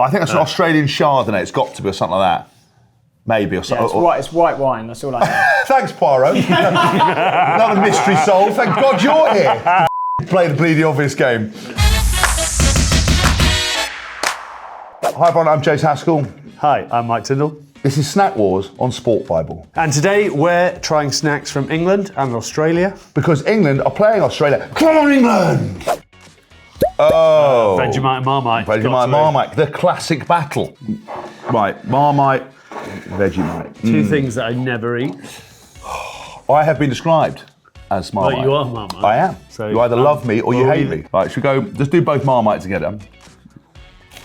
I think that's an Australian Chardonnay. It's got to be or something like that. Maybe or something. Yeah, it's white wine. That's all I know. Thanks, Poirot. Another mystery solved. Thank God you're here. Play the bleedy obvious game. Hi everyone, I'm Jace Haskell. Hi, I'm Mike Tindall. This is Snack Wars on SPORTbible. And today we're trying snacks from England and Australia. Because England are playing Australia. Come on, England! Oh. Vegemite and Marmite. Vegemite and Marmite, the classic battle. Right, Marmite, Vegemite. Two things that I never eat. I have been described as Marmite. Oh, you are Marmite. I am. So you either love me or you hate me. Right, should we go, let's do both Marmite together.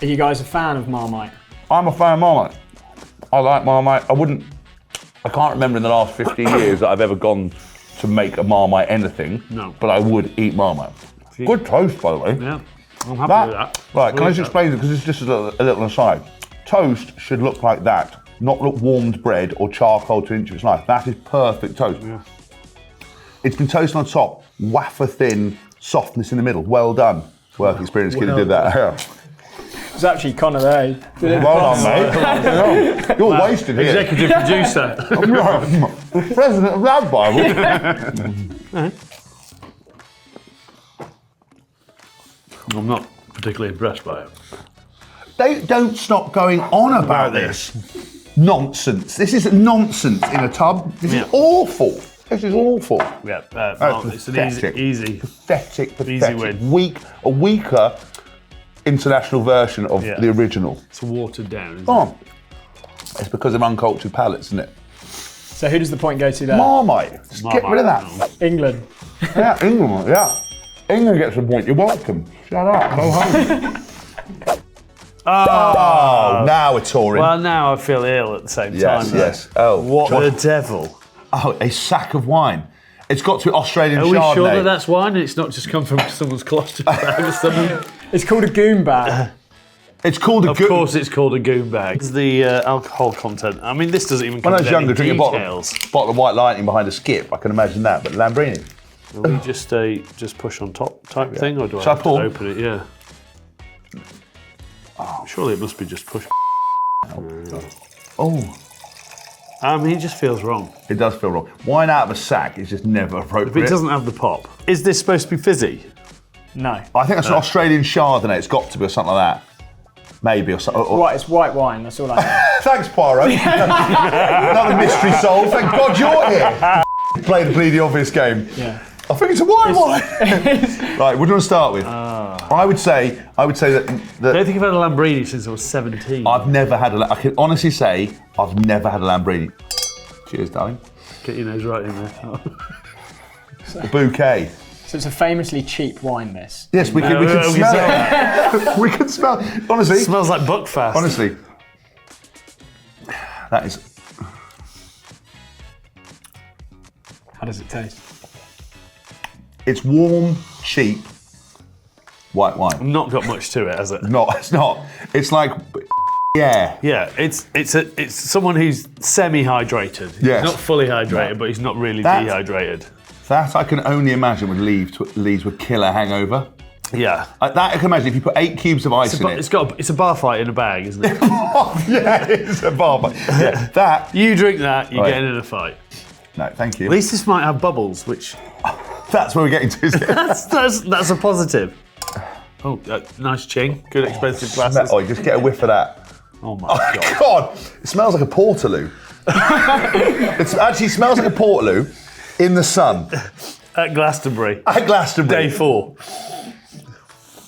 Are you guys a fan of Marmite? I'm a fan of Marmite. I like Marmite. I can't remember in the last 15 years that I've ever gone to make a Marmite anything. No. But I would eat Marmite. Good toast, by the way. Yeah, I'm happy with that. Right, can I just explain it, because it's just a little aside. Toast should look like that, not look warmed bread or charcoal to inch of its life. That is perfect toast. Yeah. It's been toasted on top, wafer thin, softness in the middle. Well done. Work experience, kid who did that. Yeah. It was actually Connor there. Well done, mate. You're wasted here. Executive producer. President of ladbible. I'm not particularly impressed by it. They don't stop going on about this. Nonsense. This is nonsense in a tub. This is awful. This is awful. Yeah, it's an easy. Pathetic. Easy win. A weaker international version of the original. It's watered down, isn't it? It's because of uncultured palates, isn't it? So who does the point go to there? Marmite. Just get rid of that. England. Yeah, England. Yeah. England gets the point. You're welcome. Shut up. Go home. Oh, now we're touring. Well, now I feel ill at the same time. Yes. Oh, what the devil? Oh, a sack of wine. It's got to be Australian Chardonnay. Are we sure that that's wine? It's not just come from someone's closet bag or something? It's called a goon bag. It's called a Of course it's called a goon bag. It's the alcohol content. I mean, this doesn't even come when I was younger, details. drinking a bottle of White Lightning behind a skip, I can imagine that, but Lambrini. Are we just push on top type thing, or do I Shall have to open it? Yeah. Oh, surely it must be just push. Oh. He just feels wrong. It does feel wrong. Wine out of a sack is just never appropriate. If it doesn't have the pop. Is this supposed to be fizzy? No. I think that's an Australian Chardonnay. It's got to be or something like that. Maybe or something. It's white wine. That's all I know. Thanks, Poirot. Another mystery solved. Thank God you're here. Play the bleedy obvious game. Yeah. I think it's a white wine. Right, what do you want to start with? I would say that. I don't think I've had a Lambrini since I was 17. I've never had I can honestly say I've never had a Lambrini. Cheers, darling. Get your nose right in there. A bouquet. So it's a famously cheap wine, this. Yes, we can smell it. We can smell it. Honestly. It smells like Buckfast. Honestly. That is. How does it taste? It's warm, cheap, white wine. Not got much to it, has it? No, it's not. It's like, yeah. Yeah, it's someone who's semi-hydrated. Yes. He's not fully hydrated, but he's not really dehydrated. That I can only imagine would leaves with killer hangover. Yeah. That I can imagine if you put 8 cubes of ice in it. It's a bar fight in a bag, isn't it? Yeah, it's a bar fight. Yeah, that. You drink that, you're getting in a fight. No, thank you. At least this might have bubbles, which... That's where we're getting to, isn't it? that's a positive. Oh, nice ching. Good expensive glasses. Oh, just get a whiff of that. Oh my God. God, it smells like a Portaloo. It actually smells like a Portaloo in the sun. At Glastonbury. At Glastonbury. Day 4.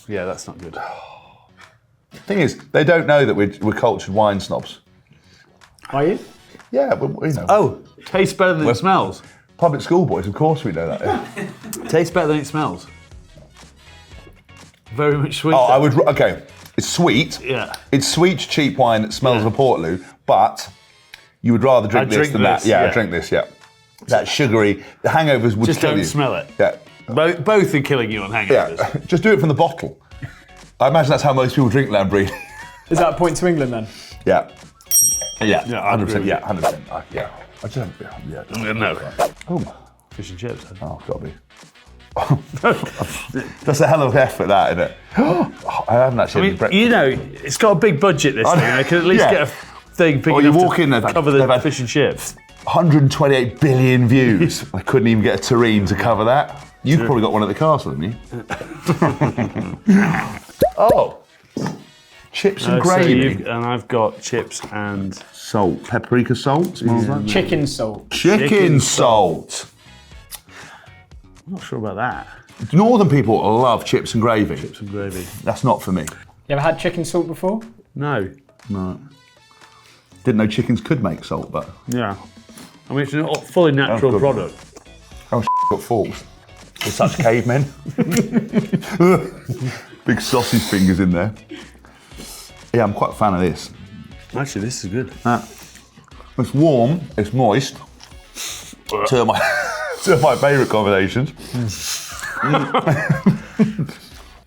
Yeah, that's not good. Thing is, they don't know that we're cultured wine snobs. Are you? Yeah, we know. Oh, tastes better than it smells. Public school boys, of course we know that. Tastes better than it smells. Very much sweeter. Okay. It's sweet. Yeah. It's sweet, cheap wine that smells of a Portaloo, but you would rather drink this than that. Yeah, drink this, yeah. That sugary, the hangovers would just kill you. Just don't smell it. Yeah. Both are killing you on hangovers. Yeah, just do it from the bottle. I imagine that's how most people drink Lambrini. Is that a point to England then? Yeah. Yeah, Yeah, 100%. Yeah, 100%. Yeah. I just haven't. Yeah. No. Oh, Fish and chips. oh, gotta be. That's a hell of an effort, that, isn't it? I haven't actually had breakfast. You know, it's got a big budget, this thing. I can at least get a thing big you enough walk in, to cover the fish and chips. 128 billion views. I couldn't even get a tureen to cover that. You've probably got one at the castle, haven't you? Oh. Chips and gravy. And I've got chips and salt. Paprika salt? Smells like. Chicken salt. Chicken salt. I'm not sure about that. Northern people love chips and gravy. Chips and gravy. That's not for me. You ever had chicken salt before? No. No. Didn't know chickens could make salt, but. Yeah. I mean, it's a fully natural product. Oh, got forks. We're such cavemen. Big sausage fingers in there. Yeah, I'm quite a fan of this. Actually, this is good. It's warm, it's moist. Two of my favourite combinations.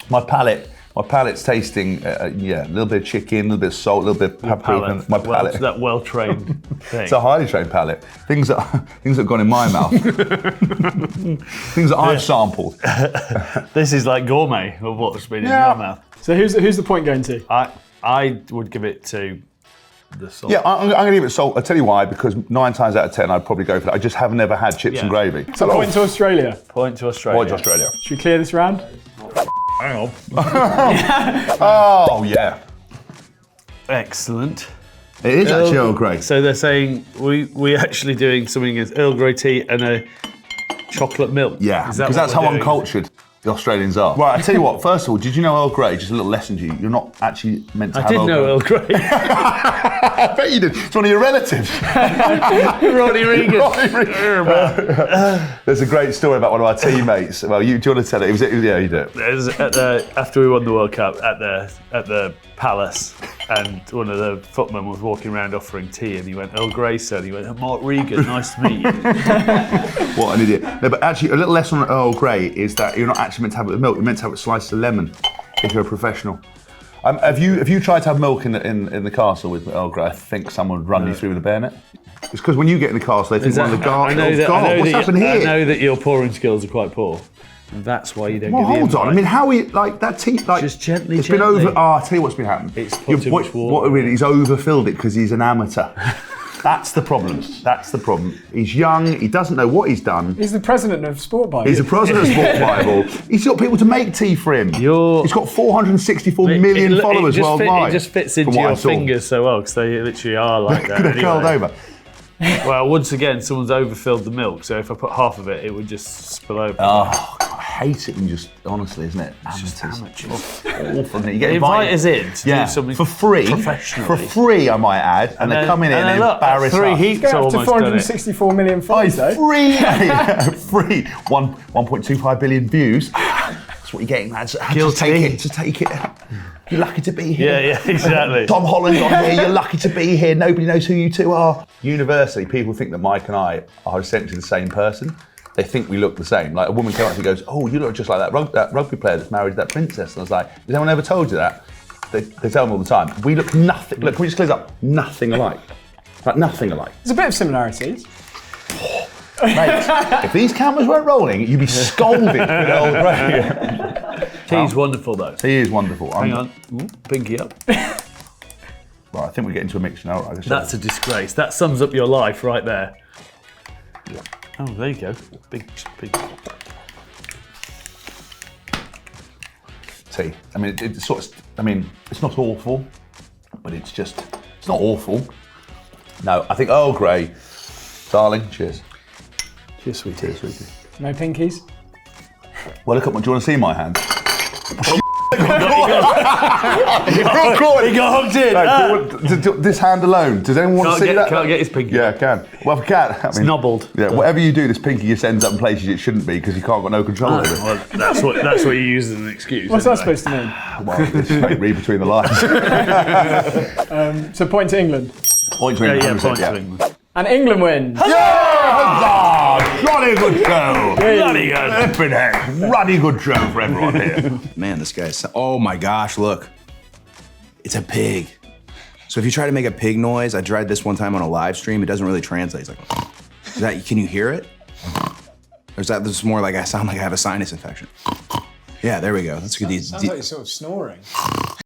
My palate's tasting, a little bit of chicken, a little bit of salt, a little bit of paprika. My palate. That well-trained thing. It's a highly trained palate. Things that have gone in my mouth. Things that I've sampled. This is like gourmet of what's been in your mouth. So who's the point going to? I would give it to the salt. Yeah, I'm going to give it salt. I'll tell you why, because 9 times out of 10 I'd probably go for that. I just have never had chips and gravy. So point to Australia. Point to Australia. Point to Australia. Should we clear this round? Hang on. Oh, yeah. Excellent. It is actually Earl Grey. So they're saying we're actually doing something against Earl Grey tea and a chocolate milk. Yeah, Is that because what that's we're how doing? uncultured the Australians are. Right, I tell you what, first of all, did you know Earl Grey, just a little lesson to you, you're not actually meant to have I did know Earl Grey. I bet you did. It's one of your relatives. Ronnie Reagan. There's a great story about one of our teammates. Well, do you want to tell it? Yeah, you do it. It was after we won the World Cup at the Palace, and one of the footmen was walking around offering tea, and he went, "Earl Grey, sir." And he went, "Mark Regan, nice to meet you." What an idiot. No, but actually, a little lesson on Earl Grey is that you're not actually meant to have it with milk. You're meant to have it with slices of lemon if you're a professional. Have you tried to have milk in the castle with Earl Grey? I think someone would run you through with a bayonet. It's because when you get in the castle, they think one of the guards. What's happened here? I know that your pouring skills are quite poor, and that's why you don't Well, get the hold on. invite. I mean, how we like that tea? Like, Just gently, It's gently. been over. I'll tell you what's been happening. It's put too much water. What really? He's overfilled it because he's an amateur. That's the problem. That's the problem. He's young. He doesn't know what he's done. He's the president of SPORTbible. He's the president of SPORTbible. He's got people to make tea for him. He's got 464 million followers worldwide. It just fits into your fingers so well because they literally are like that. Could have curled over. Well, once again, someone's overfilled the milk, so if I put half of it, it would just spill over. Oh, God, I hate it. And just honestly, isn't it? It's just amateurs. Awful. You get Invite invited us in to do something for free. professionally. For free, I might add, and they come in and embarrass three us. heaps Go up to almost done it. 464 million followers, though. Free, free. 1.25 billion views. That's what you're getting, lads. Just take it. You're lucky to be here. Yeah, exactly. Tom Holland's on here. You're lucky to be here. Nobody knows who you two are. Universally, people think that Mike and I are essentially the same person. They think we look the same. Like a woman came up to me and goes, "Oh, you look just like that rugby player that's married to that princess." And I was like, "Has anyone ever told you that?" They tell me all the time. We look nothing. Look, can we just close up? Nothing alike. Like nothing alike. There's a bit of similarities. Mate, if these cameras weren't rolling, you'd be scolded with Earl Grey. Tea's wonderful though. He is wonderful. Hang on, pinky up. Right, I think we're getting to a mix now. Right? That's a disgrace. That sums up your life right there. Oh, there you go. Big. Tea. I mean, it's sort of. I mean, it's not awful, but it's not awful. No, I think Earl Grey, darling. Cheers. Cheers, sweetie. Cheers, sweetie. No pinkies? Well, look at my. Do you want to see my hand? He got hooked in. This hand alone. Does anyone want to see that? Can't get his pinky. Yeah, I can. Well, if I can. I mean, Nobbled. Yeah, whatever you do, this pinky just ends up in places it shouldn't be because you can't got no control over it. Well, that's what you use as an excuse. What's that isn't it? supposed to mean? Well, just read between the lines. So point to England. Point to Yeah, England. point to England. And England wins. Yeah! Bloody good show! Bloody good. Flippin' heck. Bloody good show for everyone here. Man, this guy's. Oh my gosh, look. It's a pig. So if you try to make a pig noise, I tried this one time on a live stream, it doesn't really translate. It's like, can you hear it? Or is that just more like I sound like I have a sinus infection? Yeah, there we go. Let's get these. Sounds like you're sort of snoring.